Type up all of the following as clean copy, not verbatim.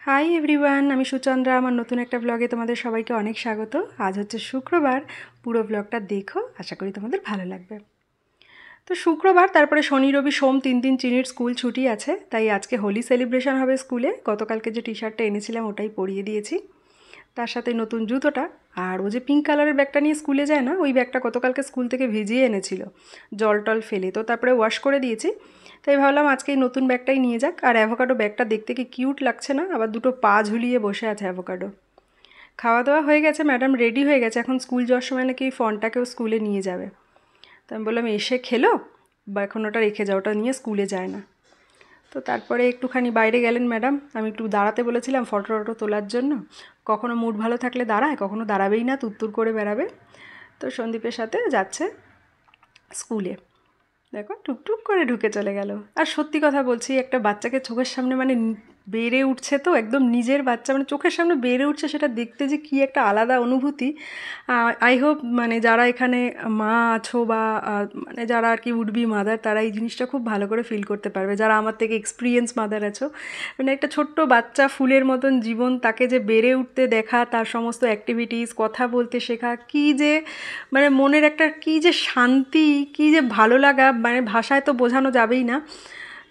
Hi everyone, আমি সুচন্দ্রা। আমার নতুন একটা ব্লগে তোমাদের সবাইকে অনেক স্বাগত। আজ হচ্ছে শুক্রবার। পুরো ব্লগটা দেখো, আশা করি তোমাদের ভালো লাগবে। তো শুক্রবার, তারপরে শনি রবি সোম 3 দিন চিনির স্কুল ছুটি আছে, তাই আজকে হোলি সেলিব্রেশন হবে স্কুলে। গতকালকে যে টি শার্টটা এনেছিলাম ওটাই পরিয়ে দিয়েছি, তার সাথে নতুন জুতোটা। আর ও যে পিঙ্ক কালারের ব্যাগটা নিয়ে স্কুলে যায় না, ওই ব্যাগটা গতকালকে স্কুল থেকে ভিজিয়ে এনেছিল জল টল ফেলে, তো তারপরে ওয়াশ করে দিয়েছি। তাই ভাবলাম আজকে এই নতুন ব্যাগটাই নিয়ে যাক। আর অ্যাভোকাডো ব্যাগটা দেখতে কি কিউট লাগছে না? আবার দুটো পা ঝুলিয়ে বসে আছে অ্যাভোকাডো। খাওয়া দাওয়া হয়ে গেছে, ম্যাডাম রেডি হয়ে গেছে, এখন স্কুল যাওয়ার সময় নাকি এই ফোনটাকেও স্কুলে নিয়ে যাবে। তো আমি বললাম এসে খেলো, বা এখন ওটা রেখে যাও, ওটা নিয়ে স্কুলে যায় না। তো তারপরে একটুখানি বাইরে গেলেন ম্যাডাম। আমি একটু দাঁড়াতে বলেছিলাম ফটো টটো তোলার জন্য। কখনো মুড ভালো থাকলে দাঁড়ায়, কখনো দাঁড়াবেই না, তুত্তুর করে বেড়াবে। তো সন্দীপের সাথে যাচ্ছে স্কুলে। দেখো টুকটুক করে ঢুকে চলে গেল। আর সত্যি কথা বলছি, একটা বাচ্চাকে চোখের সামনে মানে বেড়ে উঠছে, তো একদম নিজের বাচ্চা মানে চোখের সামনে বেড়ে উঠছে, সেটা দেখতে যে কী একটা আলাদা অনুভূতি। আই হোপ মানে যারা এখানে মা আছো বা মানে যারা আর কি উডবি মাদার, তারা এই জিনিসটা খুব ভালো করে ফিল করতে পারবে। যারা আমার থেকে এক্সপিরিয়েন্স মাদার আছো, মানে একটা ছোট্ট বাচ্চা ফুলের মতন জীবন, তাকে যে বেড়ে উঠতে দেখা, তার সমস্ত অ্যাক্টিভিটিস, কথা বলতে শেখা, কী যে মানে মনের একটা কী যে শান্তি, কী যে ভালো লাগা, মানে ভাষায় তো বোঝানো যাবেই না।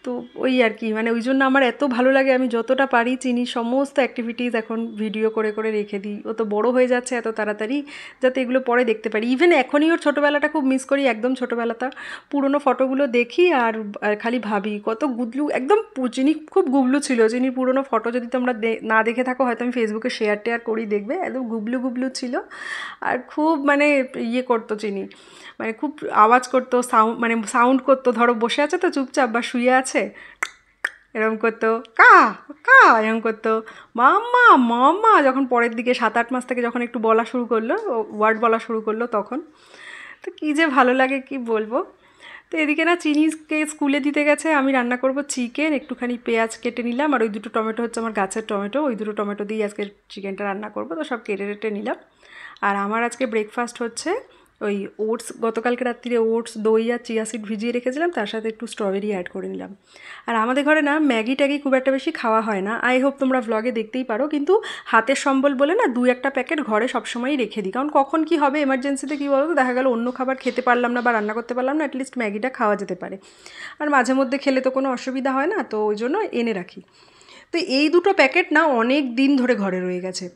তো ওই আর কি, মানে ওই জন্য আমার এত ভালো লাগে। আমি যতটা পারি চিনি সমস্ত অ্যাক্টিভিটিস এখন ভিডিও করে করে রেখে দিই। ও তো বড়ো হয়ে যাচ্ছে এত তাড়াতাড়ি, যাতে এগুলো পরে দেখতে পারি। ইভেন এখনই ওর ছোটোবেলাটা খুব মিস করি, একদম ছোটোবেলাটা। পুরনো ফটোগুলো দেখি আর খালি ভাবি কত গুবলু, একদম চিনি খুব গুবলু ছিল। চিনির পুরনো ফটো যদি তোমরা না দেখে থাকো, হয়তো আমি ফেসবুকে শেয়ার টেয়ার করি, দেখবে একদম গুবলু গুবলু ছিল। আর খুব মানে ইয়ে করতো চিনি, মানে খুব আওয়াজ করতো, সাউন্ড করতো। ধরো বসে আছে তো চুপচাপ, বা শুয়ে আছে, এরকম করতো কা কা, এরকম করতো মাম্মা মাম্মা। যখন পরের দিকে 7-8 মাস থেকে যখন একটু বলা শুরু করলো, ওয়ার্ড বলা শুরু করলো, তখন তো কী যে ভালো লাগে কি বলবো। তো এদিকে না চিনিকে স্কুলে দিতে গেছে, আমি রান্না করব চিকেন। একটুখানি পেঁয়াজ কেটে নিলাম, আর ওই দুটো টমেটো হচ্ছে আমার গাছের টমেটো, ওই দুটো টমেটো দিয়ে আজকে চিকেনটা রান্না করব। তো সব কেটে কেটে নিলাম। আর আমার আজকে ব্রেকফাস্ট হচ্ছে ওই ওটস, গতকালকে রাত্রিরে ওটস, দই আর চিয়া সিড ভিজিয়ে রেখেছিলাম, তার সাথে একটু স্ট্রবেরি অ্যাড করে নিলাম। আর আমাদের ঘরে না ম্যাগি ট্যাগি খুব একটা বেশি খাওয়া হয় না। আই হোপ তোমরা ভ্লগে দেখতেই পারো, কিন্তু হাতের সম্বল বলে না 2-1টা প্যাকেট ঘরে সবসময়ই রেখে দিই। কারণ কখন কি হবে, এমার্জেন্সিতে কী বলো তো, দেখা গেল অন্য খাবার খেতে পারলাম না বা রান্না করতে পারলাম না, অ্যাটলিস্ট ম্যাগিটা খাওয়া যেতে পারে। আর মাঝে মধ্যে খেলে তো কোনো অসুবিধা হয় না, তো ওই জন্য এনে রাখি। তো এই দুটো প্যাকেট না অনেক দিন ধরে ঘরে রয়ে গেছে।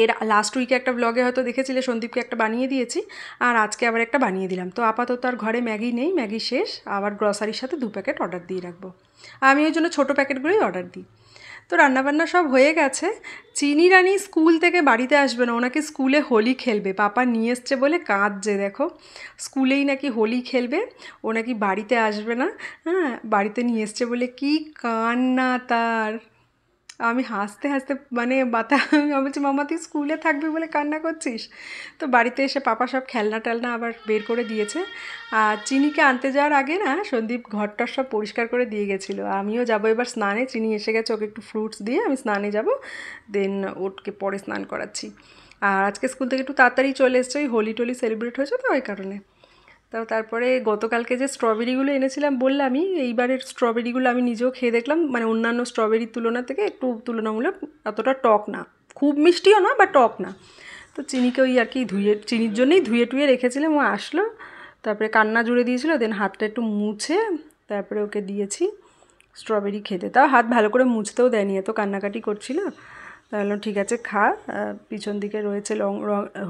এর লাস্ট উইকে একটা ব্লগে হয়তো দেখেছিলে, সন্দীপকে একটা বানিয়ে দিয়েছি, আর আজকে আবার একটা বানিয়ে দিলাম। তো আপাতত আর ঘরে ম্যাগি নেই, ম্যাগি শেষ। আবার গ্রসারির সাথে 2 প্যাকেট অর্ডার দিয়ে রাখবো। আমি ওই জন্য ছোটো প্যাকেটগুলোই অর্ডার দিই। তো রান্নাবান্না সব হয়ে গেছে। চিনি রানী স্কুল থেকে বাড়িতে আসবে না, ওনাকে স্কুলে হোলি খেলবে, পাপা নিয়ে এসছে বলে কাঁদছে। দেখো স্কুলেই নাকি হোলি খেলবে, ও নাকি বাড়িতে আসবে না। হ্যাঁ, বাড়িতে নিয়ে এসছে বলে কি কান্না তার। আমি হাসতে হাসতে মানে আমি বলছি মামা তুই স্কুলে থাকবি বলে কান্না করছিস। তো বাড়িতে এসে পাপা সব খেলনা টেলনা আবার বের করে দিয়েছে। আর চিনিকে আনতে যাওয়ার আগে না সন্দীপ ঘরটার সব পরিষ্কার করে দিয়ে গেছিলো। আমিও যাবো এবার স্নানে, চিনি এসে গেছে, ওকে একটু ফ্রুটস দিয়ে আমি স্নানে যাব, দেন ওকে পরে স্নান করাচ্ছি। আর আজকে স্কুল থেকে একটু তাড়াতাড়ি চলে এসছে, ওই হোলি টোলি সেলিব্রেট হয়েছে তো ওই কারণে। তারপরে গতকালকে যে স্ট্রবেরিগুলো এনেছিলাম বললামই, এইবারের স্ট্রবেরিগুলো আমি নিজেও খেয়ে দেখলাম, মানে অন্যান্য স্ট্রবেরির তুলনা থেকে একটু তুলনামূলক অতটা টক না, খুব মিষ্টিও না বা টক না। তো চিনিকে ওই আর কি চিনির জন্যই ধুয়ে টুয়ে রেখেছিলাম, ও আসলো, তারপরে কান্না জুড়ে দিয়েছিলো, দেন হাতটা একটু মুছে তারপরে ওকে দিয়েছি স্ট্রবেরি খেতে। তাও হাত ভালো করে মুছতেও দেয়নি, এত কান্নাকাটি করছিল। তাহলে ঠিক আছে খা। পিছন দিকে রয়েছে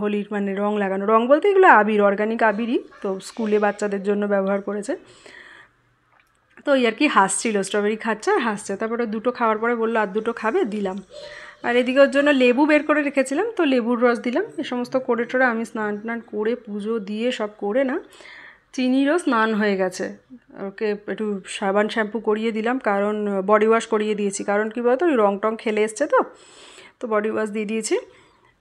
হোলির মানে রং লাগানো, রং বলতে এগুলো আবির, অর্গানিক আবিরই, তো স্কুলে বাচ্চাদের জন্য ব্যবহার করেছে। তো ওই আর কি হাসছিল, স্ট্রবেরি খাচ্ছে আর হাসছে। তারপরে দুটো খাওয়ার পরে বললো আর দুটো খাবে, দিলাম। আর এদিকে ওর জন্য লেবু বের করে রেখেছিলাম, তো লেবুর রস দিলাম। এ সমস্ত করে টোরে আমি স্নান টান করে পুজো দিয়ে সব করে না, চিনিরও স্নান হয়ে গেছে। ওকে একটু সাবান শ্যাম্পু করিয়ে দিলাম, কারণ বডি ওয়াশ করিয়ে দিয়েছি, কারণ কী বলতো ওই রং টং খেলে এসছে তো, তো বডি ওয়াশ দিয়ে দিয়েছি।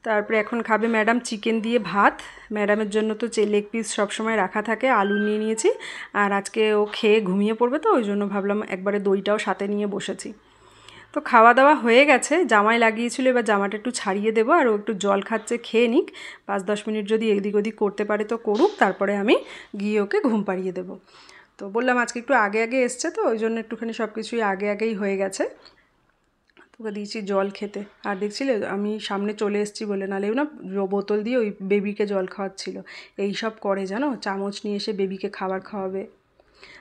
তারপরে এখন খাবে ম্যাডাম চিকেন দিয়ে ভাত। ম্যাডামের জন্য তো লেগ পিস সবসময় রাখা থাকে, আলু নিয়ে নিয়েছি। আর আজকে ও খেয়ে ঘুমিয়ে পড়বে, তো ওই জন্য ভাবলাম একবারে দইটাও সাথে নিয়ে বসেছি। তো খাওয়া দাওয়া হয়ে গেছে, জামাই লাগিয়েছিল, এবার জামাটা একটু ছাড়িয়ে দেবো। আর ও একটু জল খাচ্ছে, খেয়ে নিক, 5-10 মিনিট যদি এদিক ওদিক করতে পারে তো করুক, তারপরে আমি গিয়ে ওকে ঘুম পাড়িয়ে দেবো। তো বললাম আজকে একটু আগে আগে এসছে, তো ওই জন্য একটুখানি সব কিছুই আগে আগেই হয়ে গেছে। তোকে দিয়েছি জল খেতে। আর দেখছিলে আমি সামনে চলে এসেছি বলে, নাহলেও না বোতল দিয়ে ওই বেবিকে জল খাওয়াচ্ছিল। এই সব করে জানো, চামচ নিয়ে এসে বেবিকে খাবার খাওয়াবে।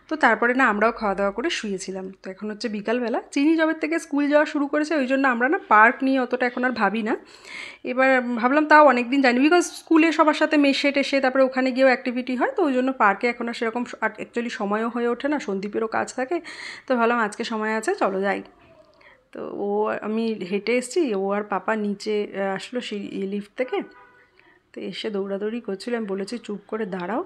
তো তারপরে না আমরাও খাওয়া দাওয়া করে শুয়েছিলাম। তো এখন হচ্ছে বিকালবেলা, চিনি জবের থেকে স্কুল যাওয়া শুরু করেছে, ওই জন্য আমরা না পার্ক নিয়ে অতটা এখন আর ভাবি না। এবার ভাবলাম তাও অনেক দিন জানি, বিকজ স্কুলে সবার সাথে মেশে টেসে তারপরে ওখানে গিয়েও অ্যাক্টিভিটি হয়, তো ওই জন্য পার্কে এখন আর সেরকম অ্যাকচুয়ালি সময়ও হয়ে ওঠে না, সন্দীপেরও কাজ থাকে। তো ভাবলাম আজকে সময় আছে, চলো যাই। তো আমি হেঁটে এসেছি, ও আর পাপা নিচে আসলো সেই লিফট থেকে। তো এসে দৌড়াদৌড়ি করছিল, আমি বলেছি চুপ করে দাঁড়াও,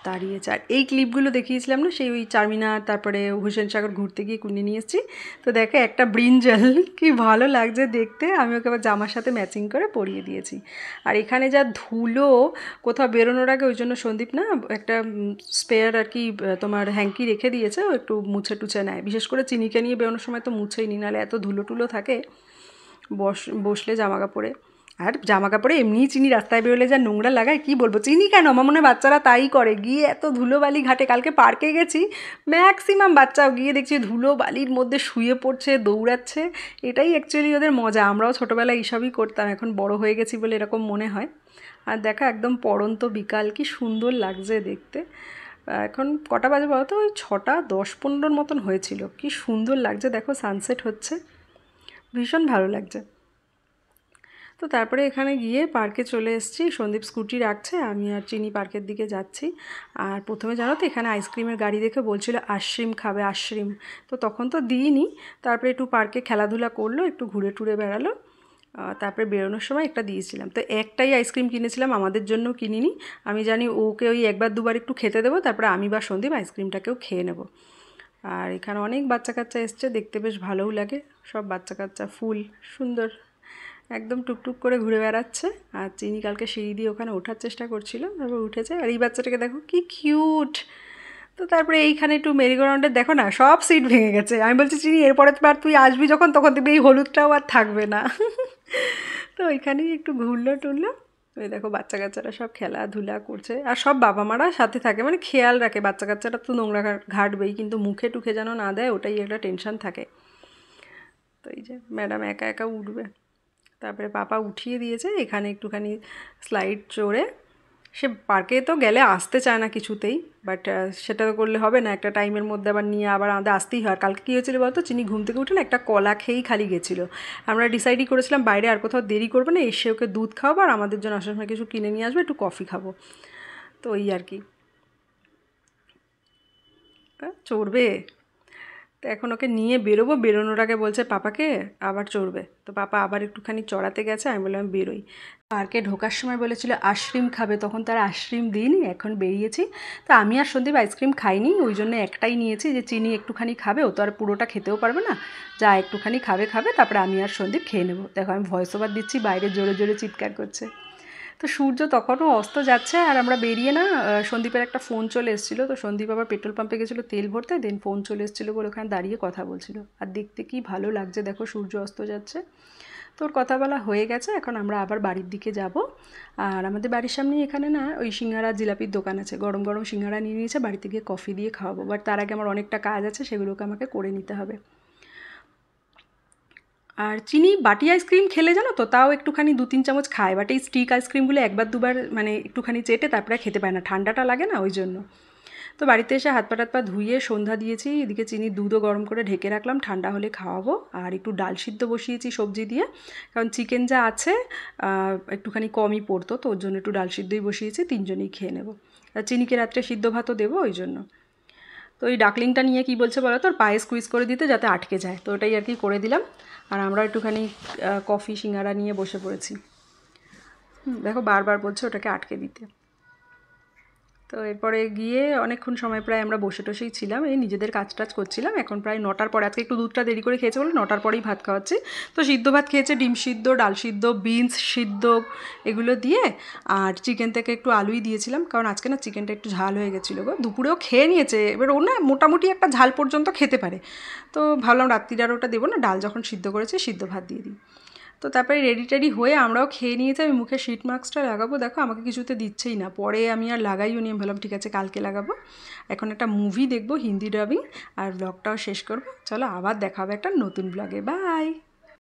দাঁড়িয়েছে। আর এই ক্লিপগুলো দেখিয়েছিলাম না, সেই ওই চারমিনার তারপরে হুসেন সাগর ঘুরতে গিয়ে কিনে নিয়ে এসেছি। তো দেখো একটা ব্রিঞ্জাল কি ভালো লাগছে দেখতে, আমি ওকে আবার জামার সাথে ম্যাচিং করে পরিয়ে দিয়েছি। আর এখানে যা ধুলো, কোথাও বেরোনোর আগে ওই জন্য সন্দীপ না একটা স্পেয়ার আর কি তোমার হ্যাঙ্কি রেখে দিয়েছে, ও একটু মুছে টুছে নেয়। বিশেষ করে চিনিকে নিয়ে বেরোনোর সময় তো মুছেই নি, নাহলে এত ধুলো টুলো থাকে বসলে জামা কাপড়ে। আর জামা কাপড়ে এমনিই চিনি রাস্তায় বেরোলে যা নোংরা লাগায়, কি বলবো। চিনি কেন, আমার মনে হয় বাচ্চারা তাই করে, গিয়ে এত ধুলোবালি ঘাটে। কালকে পার্কে গেছি, ম্যাক্সিমাম বাচ্চাও গিয়ে দেখছি ধুলো বালির মধ্যে শুয়ে পড়ছে, দৌড়াচ্ছে। এটাই অ্যাকচুয়ালি ওদের মজা। আমরাও ছোটোবেলায় এইসবই করতাম, এখন বড় হয়ে গেছি বলে এরকম মনে হয়। আর দেখা একদম পড়ন্ত বিকাল, কি সুন্দর লাগছে দেখতে। এখন কটা বাজে বলো তো, ওই 6:10-15 মতন হয়েছিল। কি সুন্দর লাগছে দেখো, সানসেট হচ্ছে, ভীষণ ভালো লাগছে। তো তারপরে এখানে গিয়ে পার্কে চলে এসেছি, সন্দীপ স্কুটি রাখছে, আমি আর চিনি পার্কের দিকে যাচ্ছি। আর প্রথমে জানো তো এখানে আইসক্রিমের গাড়ি দেখে বলছিল আইসক্রিম খাবে, আইসক্রিম। তো তখন তো দিইনি, তারপরে একটু পার্কে খেলাধুলা করলো, একটু ঘুরে টুরে বেড়ালো। তারপরে বেরোনোর সময় একটা দিয়েছিলাম। তো একটাই আইসক্রিম কিনেছিলাম, আমাদের জন্য কিনিনি। আমি জানি ওকে ওই একবার দুবার একটু খেতে দেবো, তারপরে আমি বা সন্দীপ আইসক্রিমটাকেও খেয়ে নেব। আর এখানে অনেক বাচ্চা কাচ্চা এসছে, দেখতে বেশ ভালোও লাগে। সব বাচ্চা কাচ্চা ফুল সুন্দর একদম টুকটুক করে ঘুরে বেড়াচ্ছে। আর চিনি কালকে সিঁড়ি দিয়ে ওখানে ওঠার চেষ্টা করছিল, তারপর উঠেছে। আর এই বাচ্চাটাকে দেখো কি কিউট। তো তারপরে এইখানে একটু মেরিগোরাউন্ডে দেখো না, সব সিট ভেঙে গেছে। আমি বলছি চিনি এরপরে আর তুই আসবি যখন, তখন দেখবি এই হলুদটাও আর থাকবে না। তো ওইখানেই একটু ঘুরলো টুরলো। ওই দেখো বাচ্চা কাচ্চারা সব খেলাধুলা করছে, আর সব বাবা মারা সাথে থাকে, মানে খেয়াল রাখে। বাচ্চা কাচ্চারা তো নোংরা ঘাটবেই, কিন্তু মুখে টুখে যেন না দেয়, ওটাই একটা টেনশন থাকে। তো এই যে ম্যাডাম একা একা উঠবে, তারপরে পাপা উঠিয়ে দিয়েছে। এখানে একটুখানি স্লাইড চড়ে, সে পার্কে তো গেলে আসতে চায় না কিছুতেই, বাট সেটা তো করলে হবে না, একটা টাইমের মধ্যে আবার নিয়ে আবার আমাদের আসতেই হয়। কালকে কী হয়েছিল বলতো, চিনি ঘুম থেকে উঠে না একটা কলা খেয়েই খালি গেছিলো। আমরা ডিসাইডই করেছিলাম বাইরে আর কোথাও দেরি করবে না, এসে ওকে দুধ খাওয়াবো আর আমাদের জন্য আসার সময় কিছু কিনে নিয়ে আসবে, একটু কফি খাবো। তো ওই আর কি, চড়বে। তো এখন ওকে নিয়ে বেরোবো, বেরোনোর আগে বলছে পাপাকে আবার চড়বে। তো পাপা আবার একটুখানি চড়াতে গেছে, আমি বললাম বেরোই। পার্কে ঢোকার সময় বলেছিল আইসক্রিম খাবে, তখন তার আইসক্রিম দিইনি, এখন বেরিয়েছি। তো আমি আর সন্দীপ আইসক্রিম খাইনি, ওই জন্য একটাই নিয়েছি, যে চিনি একটুখানি খাবে, ও তো আর পুরোটা খেতেও পারবে না, যা একটুখানি খাবে, তারপরে আমি আর সন্দীপ খেয়ে নেবো। দেখো আমি ভয়েস ওভার দিচ্ছি, বাইরে জোরে জোরে চিৎকার করছে। তো সূর্য তখনও অস্ত যাচ্ছে, আর আমরা বেরিয়ে না সন্দীপের একটা ফোন চলে এসেছিলো। তো সন্দীপ আবার পেট্রোল পাম্পে গেছিলো তেল ভরতে, দেন ফোন চলে এসেছিলো বলে ওখানে দাঁড়িয়ে কথা বলছিল। আর দেখতে কি ভালো লাগছে দেখো, সূর্য অস্ত যাচ্ছে। তোর কথা বলা হয়ে গেছে, এখন আমরা আবার বাড়ির দিকে যাব। আর আমাদের বাড়ির সামনেই এখানে না ওই সিঙ্গারা জিলাপির দোকান আছে, গরম গরম সিঙ্গারা নিয়ে নিয়েছে, বাড়িতে গিয়ে কফি দিয়ে খাওয়াবো। বাট তার আগে আমার অনেকটা কাজ আছে, সেগুলোকে আমাকে করে নিতে হবে। আর চিনি বাটি আইসক্রিম খেলে জানো তো তাও একটুখানি 2-3 চামচ খায়, বাট এই স্টিক আইসক্রিমগুলো একবার দুবার মানে একটুখানি চেটে তারপরে খেতে পায় না, ঠান্ডাটা লাগে না ওই জন্য। তো বাড়িতে এসে হাত পা টাত পা ধুয়ে সন্ধ্যা দিয়েছি, এদিকে চিনি দুধও গরম করে ঢেকে রাখলাম, ঠান্ডা হলে খাওয়াবো। আর একটু ডাল সিদ্ধ বসিয়েছি সবজি দিয়ে, কারণ চিকেন যা আছে একটুখানি কমই পড়তো, তো ওর জন্য একটু ডাল সিদ্ধই বসিয়েছি, 3জনেই খেয়ে নেবো। আর চিনিকে রাত্রে সিদ্ধ ভাতও দেবো ওই জন্য। তো ওই ডাকলিংটা নিয়ে কি বলছে বলো তো, ওর পায়ে স্কুইজ করে দিতে যাতে আটকে যায়, তো ওটাই আর কি করে দিলাম। আর আমরা একটুখানি কফি সিঙ্গারা নিয়ে বসে পড়েছি। দেখো বারবার বলছে ওটাকে আটকে দিতে। তো এরপরে গিয়ে অনেকক্ষণ সময় প্রায় আমরা বসে টসেই ছিলাম, এই নিজেদের কাজ টাজ করছিলাম। এখন প্রায় 9টার পরে, আজকে একটু দুধটা দেরি করে খেয়েছে বলে 9টার পরেই ভাত খাওয়াচ্ছি। তো সিদ্ধ ভাত খেয়েছে, ডিম সিদ্ধ, ডাল সিদ্ধ, বিনস সিদ্ধ এগুলো দিয়ে। আর চিকেন থেকে একটু আলুই দিয়েছিলাম, কারণ আজকে না চিকেনটা একটু ঝাল হয়ে গেছিলো গো। দুপুরেও খেয়ে নিয়েছে, এবার ও না মোটামুটি একটা ঝাল পর্যন্ত খেতে পারে। তো ভাবলাম রাত্রির আর ওটা দেবো না, ডাল যখন সিদ্ধ করেছে সিদ্ধ ভাত দিয়ে দিই। তো তারপরে রেডি টেডি হয়ে আমরাও খেয়ে নিয়েছি। আমি মুখে শিট মাস্কটা লাগাবো, দেখো আমাকে কিছুতে দিচ্ছেই না, পরে আমি আর লাগাইও নি, আমি ভাবলাম ঠিক আছে কালকে লাগাবো। এখন একটা মুভি দেখবো হিন্দি ডাবিং, আর ব্লগটাও শেষ করবো। চলো আবার দেখা হবে একটা নতুন ব্লগে, বাই।